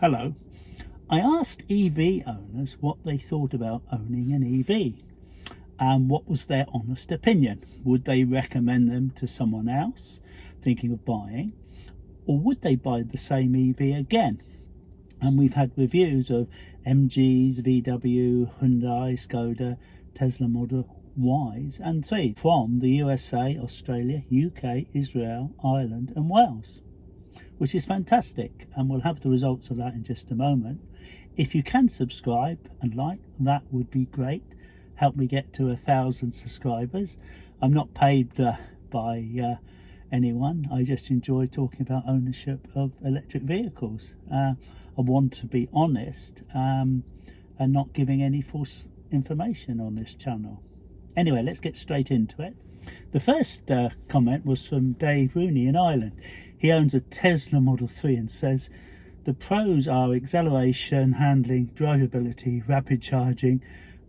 Hello. I asked EV owners what they thought about owning an EV and what was their honest opinion. Would they recommend them to someone else thinking of buying, or would they buy the same EV again? And we've had reviews of MGs, VW, Hyundai, Skoda, Tesla Model Ys and 3 from the USA, Australia, UK, Israel, Ireland and Wales, which is fantastic, and we'll have the results of that in just a moment. If you can subscribe and like, that would be great. Help me get to 1,000 subscribers. I'm not paid by anyone. I just enjoy talking about ownership of electric vehicles. I want to be honest and not giving any false information on this channel. Anyway, let's get straight into it. The first comment was from Dave Rooney in Ireland. He owns a Tesla Model 3 and says the pros are acceleration, handling, drivability, rapid charging.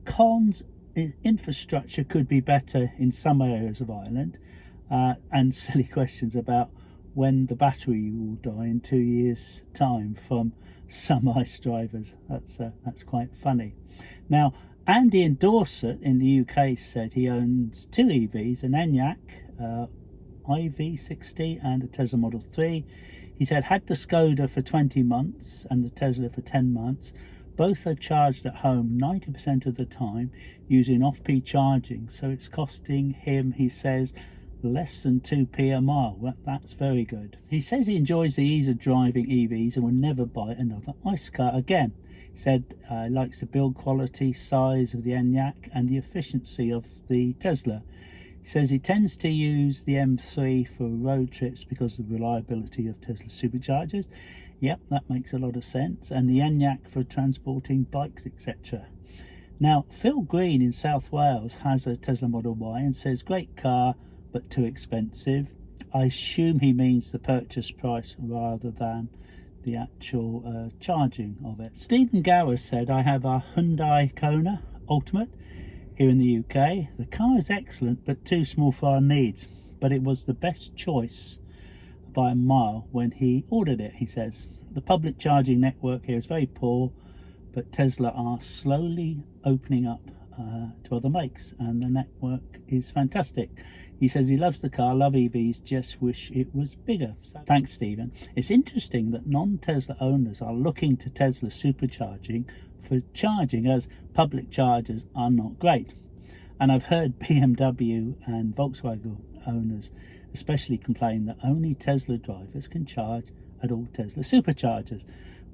Cons, infrastructure could be better in some areas of Ireland, and silly questions about when the battery will die in 2 years' time from some ICE drivers. That's quite funny. Now, Andy in Dorset in the UK said he owns two EVs, an Enyaq IV60 and a Tesla Model 3. He said had the Skoda for 20 months and the Tesla for 10 months. Both are charged at home 90% of the time using off-peak charging, so it's costing him, he says, less than 2p a mile. Well, that's very good. He says he enjoys the ease of driving EVs and will never buy another ICE car again. He said he likes the build quality, size of the Enyaq and the efficiency of the Tesla. He says he tends to use the M3 for road trips because of the reliability of Tesla superchargers. Yep, that makes a lot of sense. And the Enyaq for transporting bikes, etc. Now, Phil Green in South Wales has a Tesla Model Y and says, great car, but too expensive. I assume he means the purchase price rather than the actual charging of it. Stephen Gower said, I have a Hyundai Kona Ultimate here in the UK. The car is excellent but too small for our needs, but it was the best choice by a mile when he ordered it, he says. The public charging network here is very poor, but Tesla are slowly opening up to other makes and the network is fantastic. He says he loves the car, love EVs, just wish it was bigger. So, thanks, Stephen. It's interesting that non-Tesla owners are looking to Tesla supercharging for charging, as public chargers are not great. And I've heard BMW and Volkswagen owners especially complain that only Tesla drivers can charge at all Tesla superchargers.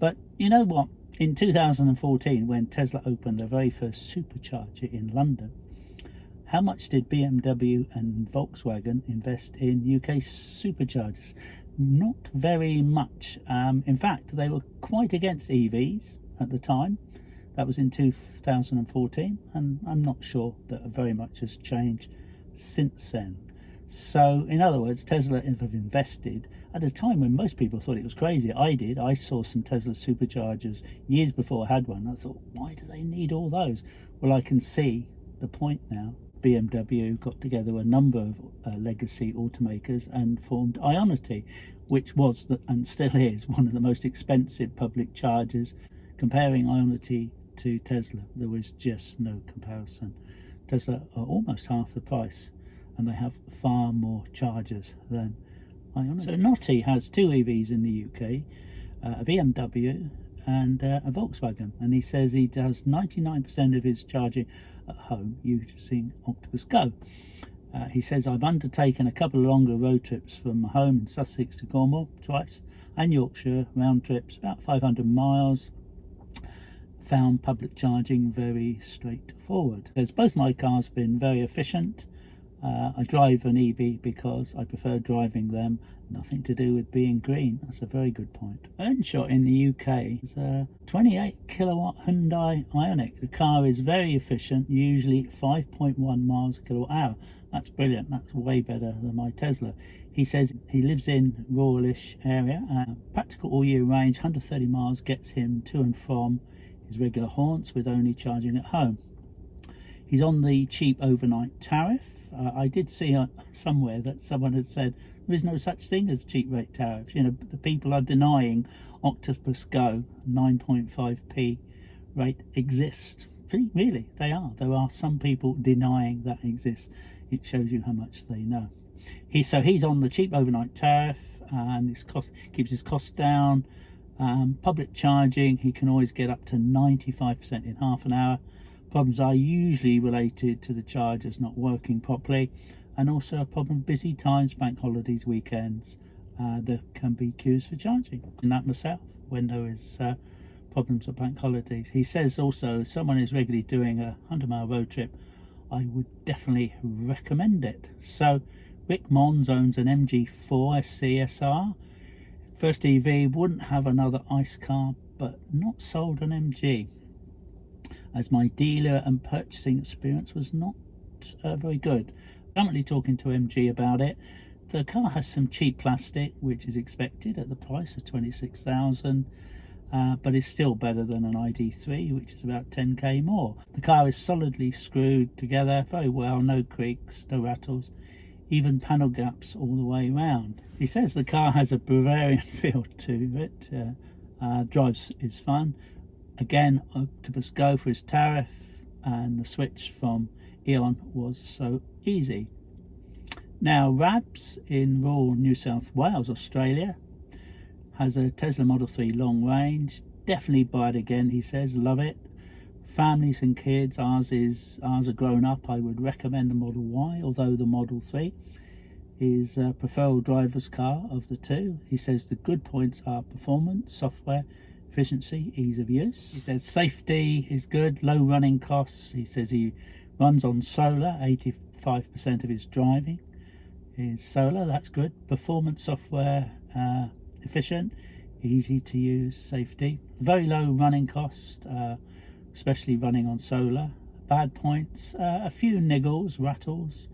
But you know what? In 2014, when Tesla opened their very first supercharger in London, how much did BMW and Volkswagen invest in UK superchargers? Not very much. In fact, they were quite against EVs at the time. That was in 2014, and I'm not sure that very much has changed since then. So, in other words, Tesla have invested at a time when most people thought it was crazy. I did. I saw some Tesla superchargers years before I had one. I thought, why do they need all those? Well, I can see the point now. BMW got together a number of legacy automakers and formed Ionity, which was and still is one of the most expensive public chargers. Comparing Ionity to Tesla, there was just no comparison. Tesla are almost half the price and they have far more chargers than Ionity. So Notti has two EVs in the UK, a BMW and a Volkswagen, and he says he does 99% of his charging at home using Octopus Go. He says, I've undertaken a couple of longer road trips from home in Sussex to Cornwall twice, and Yorkshire, round trips about 500 miles. Found public charging very straightforward. Says both my cars have been very efficient. I drive an EV because I prefer driving them. Nothing to do with being green. That's a very good point. Earnshot in the UK is a 28 kilowatt Hyundai Ioniq. The car is very efficient, usually 5.1 miles a kilowatt hour. That's brilliant. That's way better than my Tesla. He says he lives in ruralish area. Practical all year range, 130 miles gets him to and from his regular haunts with only charging at home. He's on the cheap overnight tariff. I did see somewhere that someone had said there is no such thing as cheap rate tariffs. You know, the people are denying Octopus Go 9.5p rate exist. Really, they are. There are some people denying that exists. It shows you how much they know. He's on the cheap overnight tariff, and his cost keeps his costs down. Public charging, he can always get up to 95% in half an hour. Problems are usually related to the chargers not working properly, and also a problem of busy times, bank holidays, weekends. There can be queues for charging. In that myself, when there is problems at bank holidays. He says also, someone is regularly doing a 100-mile road trip, I would definitely recommend it. So Rick Mons owns an MG4 SCSR. First EV, wouldn't have another ICE car, but not sold an MG, as my dealer and purchasing experience was not very good. Currently talking to MG about it. The car has some cheap plastic, which is expected at the price of $26,000, but is still better than an ID3, which is about 10k more. The car is solidly screwed together very well, no creaks, no rattles, even panel gaps all the way around. He says the car has a Bavarian feel to it. Drives is fun. Again, Octopus Go for his tariff, and the switch from Eon was so easy. Now, Rabs in rural New South Wales, Australia, has a Tesla Model 3 long range. Definitely buy it again, he says. Love it. Families and kids. Ours are grown up. I would recommend the Model Y, although the Model 3 is a preferred driver's car of the two. He says the good points are performance, software, efficiency, ease of use. He says safety is good, low running costs. He says he runs on solar. 85% of his driving is solar. That's good. Performance, software, efficient, easy to use, safety, very low running cost, especially running on solar. Bad points, a few niggles, rattles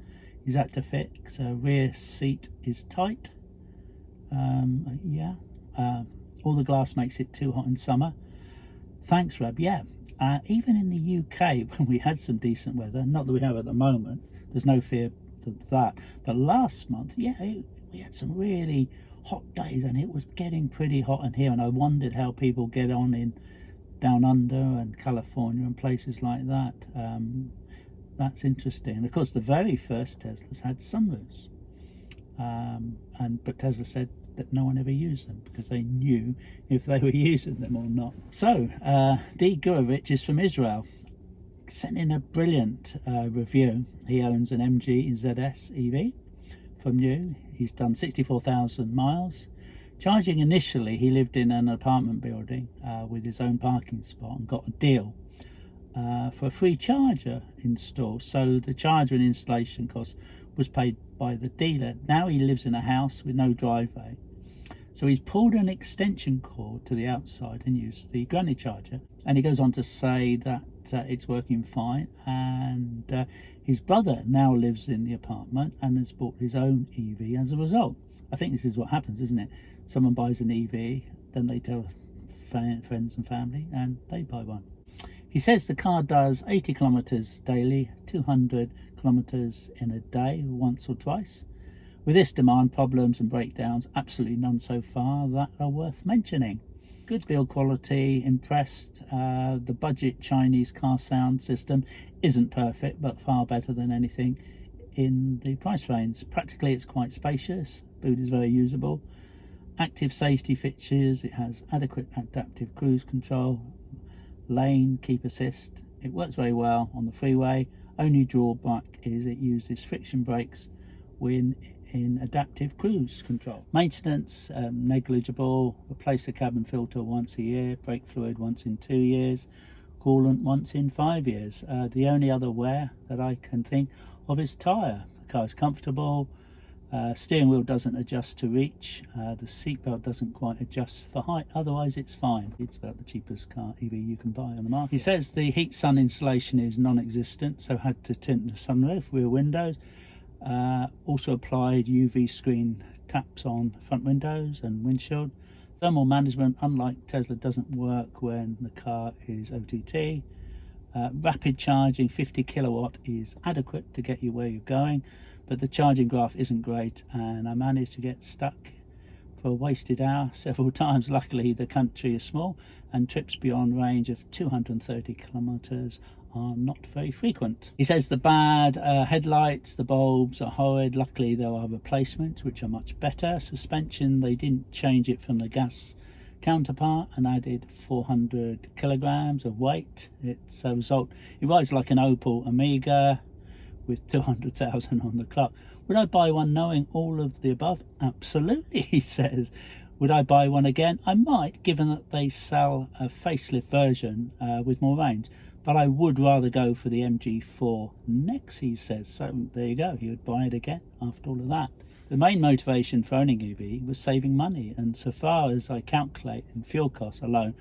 he's had to fix. Rear seat is tight. All the glass makes it too hot in summer. Thanks, Rab. Yeah, even in the UK, when we had some decent weather, not that we have at the moment, there's no fear of that, but last month, we had some really hot days, and it was getting pretty hot in here, and I wondered how people get on in down under and California and places like that. That's interesting. And of course, the very first Teslas had sunroofs, but Tesla said that no one ever used them because they knew if they were using them or not. So D. Gurevich is from Israel, sent in a brilliant review. He owns an MG ZS EV from new. He's done 64,000 miles. Charging initially, he lived in an apartment building with his own parking spot and got a deal for a free charger installed. So the charger and installation cost was paid by the dealer. Now he lives in a house with no driveway. So he's pulled an extension cord to the outside and used the granny charger. And he goes on to say that it's working fine. And his brother now lives in the apartment and has bought his own EV as a result. I think this is what happens, isn't it? Someone buys an EV, then they tell friends and family, and they buy one. He says the car does 80 kilometers daily, 200 kilometers in a day, once or twice. With this demand, problems and breakdowns, absolutely none so far that are worth mentioning. Good build quality, impressed. The budget Chinese car sound system isn't perfect, but far better than anything in the price range. Practically, it's quite spacious. Boot is very usable. Active safety features. It has adequate adaptive cruise control, lane keep assist. It works very well on the freeway. Only drawback is it uses friction brakes when in adaptive cruise control. Maintenance, negligible. Replace the cabin filter once a year, brake fluid once in 2 years, coolant once in 5 years. The only other wear that I can think of is tyre. The car is comfortable. Steering wheel doesn't adjust to reach. The seatbelt doesn't quite adjust for height. Otherwise, it's fine. It's about the cheapest car EV you can buy on the market. He says the heat sun insulation is non-existent, so had to tint the sunroof, rear windows. Also applied UV screen taps on front windows and windshield. Thermal management, unlike Tesla, doesn't work when the car is OTT. Rapid charging, 50 kilowatt is adequate to get you where you're going, but the charging graph isn't great, and I managed to get stuck for a wasted hour several times. Luckily the country is small and trips beyond range of 230 kilometres are not very frequent. He says the bad headlights, the bulbs are horrid. Luckily there are replacements which are much better. Suspension, they didn't change it from the gas counterpart and added 400 kilograms of weight. It's a result, it rides like an Opel Omega with 200,000 on the clock. Would I buy one knowing all of the above? Absolutely, he says. Would I buy one again? I might, given that they sell a facelift version with more range. But I would rather go for the MG4 next, he says. So there you go, he would buy it again after all of that. The main motivation for owning EV was saving money, and so far as I calculate in fuel costs alone,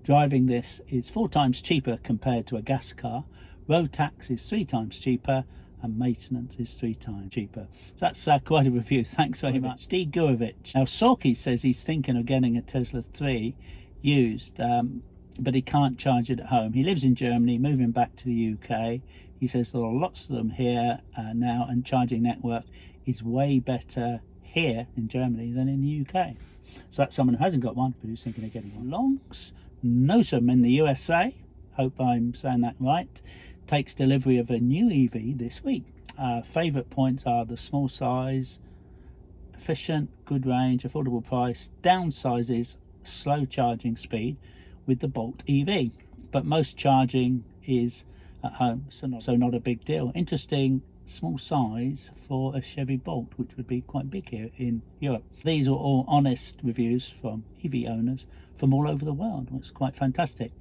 driving this is 4 times cheaper compared to a gas car, road tax is 3 times cheaper, and maintenance is 3 times cheaper. So that's quite a review. Thanks very much. Steve Gurovich. Now Sorky says he's thinking of getting a Tesla 3 used, but he can't charge it at home. He lives in Germany, moving back to the UK. He says there are lots of them here now, and charging network is way better here in Germany than in the UK. So that's someone who hasn't got one, but who's thinking of getting one. Longs Nosum in the USA, hope I'm saying that right, takes delivery of a new EV this week. Favourite points are the small size, efficient, good range, affordable price. Downsizes, slow charging speed with the Bolt EV, but most charging is at home, so not a big deal. Interesting small size for a Chevy Bolt, which would be quite big here in Europe. These are all honest reviews from EV owners from all over the world. It's quite fantastic.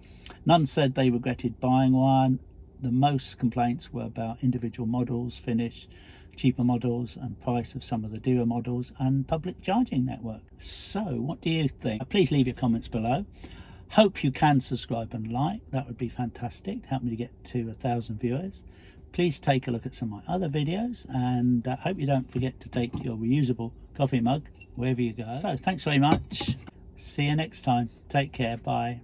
None said they regretted buying one. The most complaints were about individual models, finish, cheaper models, and price of some of the dearer models, and public charging network. So what do you think? Please leave your comments below. Hope you can subscribe and like, that would be fantastic. Help me to get to 1,000 viewers. Please take a look at some of my other videos, and hope you don't forget to take your reusable coffee mug wherever you go. So thanks very much. See you next time. Take care. Bye.